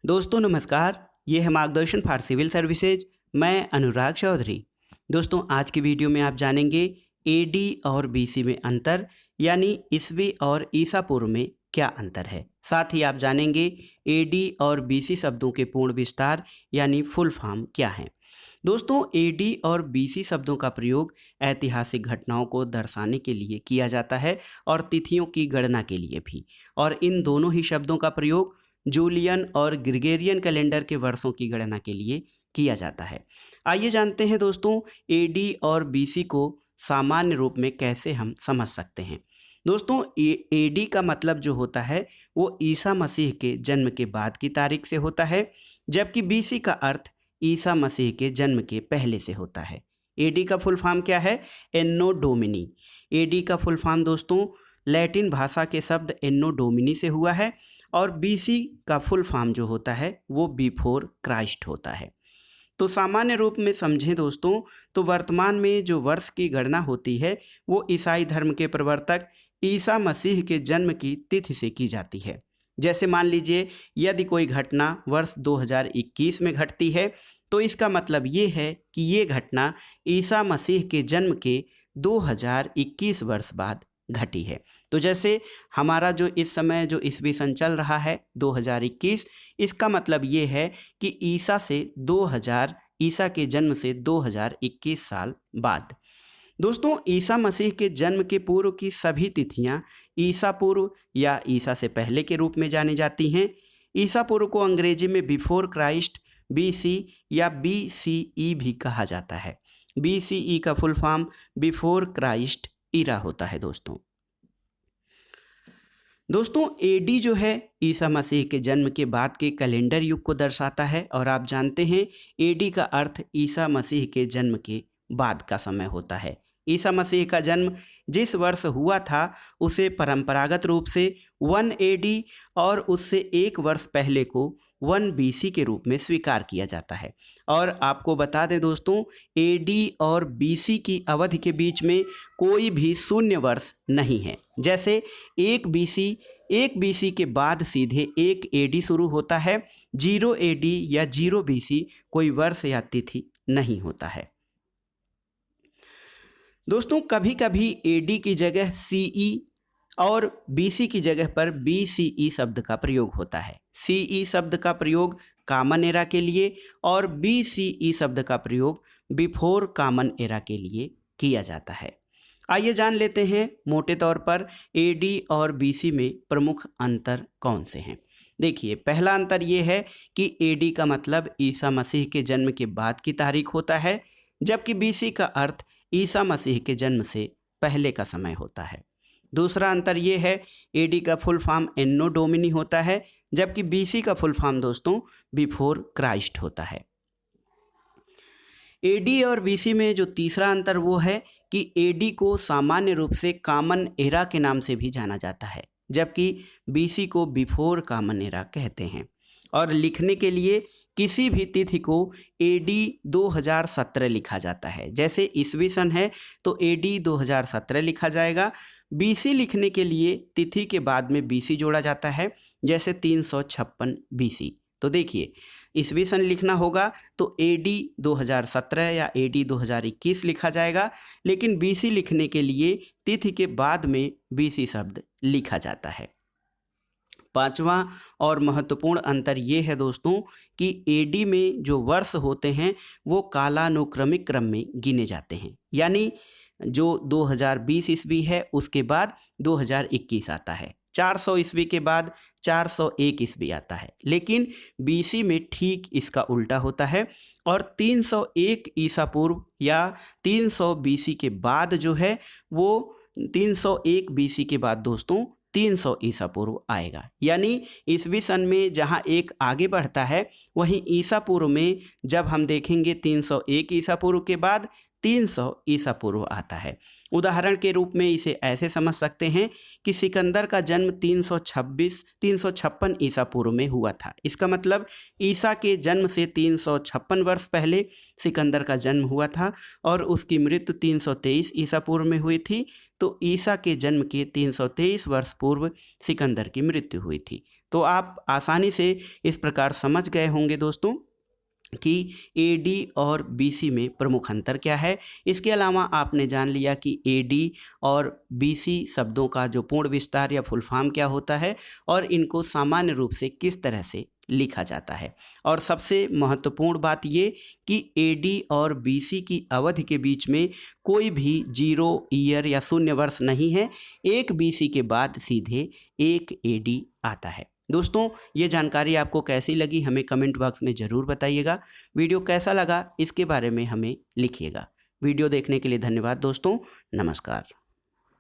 दोस्तों नमस्कार। ये है मार्गदर्शन फॉर सिविल सर्विसेज। मैं अनुराग चौधरी। दोस्तों आज की वीडियो में आप जानेंगे एडी और बीसी में अंतर, यानी ईसवी और ईसा पूर्व में क्या अंतर है। साथ ही आप जानेंगे एडी और बीसी शब्दों के पूर्ण विस्तार यानी फुल फॉर्म क्या है। दोस्तों एडी और बीसी शब्दों का प्रयोग ऐतिहासिक घटनाओं को दर्शाने के लिए किया जाता है और तिथियों की गणना के लिए भी। और इन दोनों ही शब्दों का प्रयोग जूलियन और ग्रिगोरियन कैलेंडर के वर्षों की गणना के लिए किया जाता है। आइए जानते हैं दोस्तों एडी और बीसी को सामान्य रूप में कैसे हम समझ सकते हैं। दोस्तों एडी का मतलब जो होता है वो ईसा मसीह के जन्म के बाद की तारीख से होता है, जबकि बीसी का अर्थ ईसा मसीह के जन्म के पहले से होता है। एडी का फुल फॉर्म क्या है? एन्नो डोमिनी। एडी का फुल फॉर्म दोस्तों लैटिन भाषा के शब्द एन्नो डोमिनी से हुआ है और बीसी का फुल फॉर्म जो होता है वो बिफोर क्राइस्ट होता है। तो सामान्य रूप में समझें दोस्तों तो वर्तमान में जो वर्ष की गणना होती है वो ईसाई धर्म के प्रवर्तक ईसा मसीह के जन्म की तिथि से की जाती है। जैसे मान लीजिए यदि कोई घटना वर्ष 2021 में घटती है तो इसका मतलब ये है कि ये घटना ईसा मसीह के जन्म के 2021 वर्ष बाद घटी है। तो जैसे हमारा जो इस समय जो ईस्वी सन चल रहा है 2021, इसका मतलब ये है कि ईसा के जन्म से 2021 साल बाद। दोस्तों ईसा मसीह के जन्म के पूर्व की सभी तिथियां ईसा पूर्व या ईसा से पहले के रूप में जानी जाती हैं। ईसा पूर्व को अंग्रेजी में बिफोर क्राइस्ट, बीसी या बीसीई भी कहा जाता है। बीसीई का full form before Christ era होता है। दोस्तों एडी जो है ईसा मसीह के जन्म के बाद के कैलेंडर युग को दर्शाता है और आप जानते हैं एडी का अर्थ ईसा मसीह के जन्म के बाद का समय होता है। ईसा मसीह का जन्म जिस वर्ष हुआ था उसे परंपरागत रूप से 1 एडी और उससे एक वर्ष पहले को 1 बीसी के रूप में स्वीकार किया जाता है। और आपको बता दें दोस्तों एडी और बीसी की अवधि के बीच में कोई भी शून्य वर्ष नहीं है। जैसे एक बीसी के बाद सीधे एक एडी शुरू होता है, 0 एडी या 0 बीसी कोई वर्ष या तिथि नहीं होता है। दोस्तों कभी कभी एडी की जगह सीई और बीसी की जगह पर बीसीई शब्द का प्रयोग होता है। सीई शब्द का प्रयोग कॉमन एरा के लिए और बीसीई शब्द का प्रयोग बिफोर कॉमन एरा के लिए किया जाता है। आइए जान लेते हैं मोटे तौर पर एडी और बीसी में प्रमुख अंतर कौन से हैं। देखिए पहला अंतर ये है कि एडी का मतलब ईसा मसीह के जन्म के बाद की तारीख होता है, जबकि बीसी का अर्थ ईसा मसीह के जन्म से पहले का समय होता है। दूसरा अंतर ये है एडी का फुल फॉर्म एन्नो डोमिनी होता है, जबकि बीसी का फुल फॉर्म दोस्तों बिफोर क्राइस्ट होता है। एडी और बीसी में जो तीसरा अंतर वो है कि एडी को सामान्य रूप से कॉमन एरा के नाम से भी जाना जाता है, जबकि बीसी को बिफोर कॉमन एरा कहते हैं। और लिखने के लिए किसी भी तिथि को एडी 2017 लिखा जाता है। जैसे ईस्वी सन है तो एडी 2017 लिखा जाएगा। बीसी लिखने के लिए तिथि के बाद में बीसी जोड़ा जाता है, जैसे 356 बीसी। तो देखिए ईस्वी सन लिखना होगा तो एडी 2017 या एडी 2021 लिखा जाएगा, लेकिन बीसी लिखने के लिए तिथि के बाद में बीसी शब्द लिखा जाता है। पांचवा और महत्वपूर्ण अंतर ये है दोस्तों कि एडी में जो वर्ष होते हैं वो कालानुक्रमिक क्रम में गिने जाते हैं, यानी जो 2020 ईस्वी है उसके बाद 2021 आता है, 400 ईस्वी के बाद 401 ईस्वी आता है। लेकिन बीसी में ठीक इसका उल्टा होता है और 301 ईसा पूर्व या 300 बीसी के बाद जो है वो 301 बीसी के बाद दोस्तों 300 ईसा पूर्व आएगा। यानी ईस्वी सन में जहाँ एक आगे बढ़ता है वहीं ईसा पूर्व में जब हम देखेंगे 301 ईसा पूर्व के बाद 300 ईसा पूर्व आता है। उदाहरण के रूप में इसे ऐसे समझ सकते हैं कि सिकंदर का जन्म 356 ईसा पूर्व में हुआ था। इसका मतलब ईसा के जन्म से 356 वर्ष पहले सिकंदर का जन्म हुआ था और उसकी मृत्यु 323 ईसा पूर्व में हुई थी। तो ईसा के जन्म के 323 वर्ष पूर्व सिकंदर की मृत्यु हुई थी। तो आप आसानी से इस प्रकार समझ गए होंगे दोस्तों कि एडी और बीसी में प्रमुख अंतर क्या है। इसके अलावा आपने जान लिया कि एडी और बीसी शब्दों का जो पूर्ण विस्तार या फुल फॉर्म क्या होता है और इनको सामान्य रूप से किस तरह से लिखा जाता है। और सबसे महत्वपूर्ण बात ये कि एडी और बीसी की अवधि के बीच में कोई भी 0 ईयर या शून्य वर्ष नहीं है। एक बीसी के बाद सीधे एक एडी आता है। दोस्तों, ये जानकारी आपको कैसी लगी हमें कमेंट बॉक्स में ज़रूर बताइएगा। वीडियो कैसा लगा इसके बारे में हमें लिखिएगा। वीडियो देखने के लिए धन्यवाद दोस्तों। नमस्कार।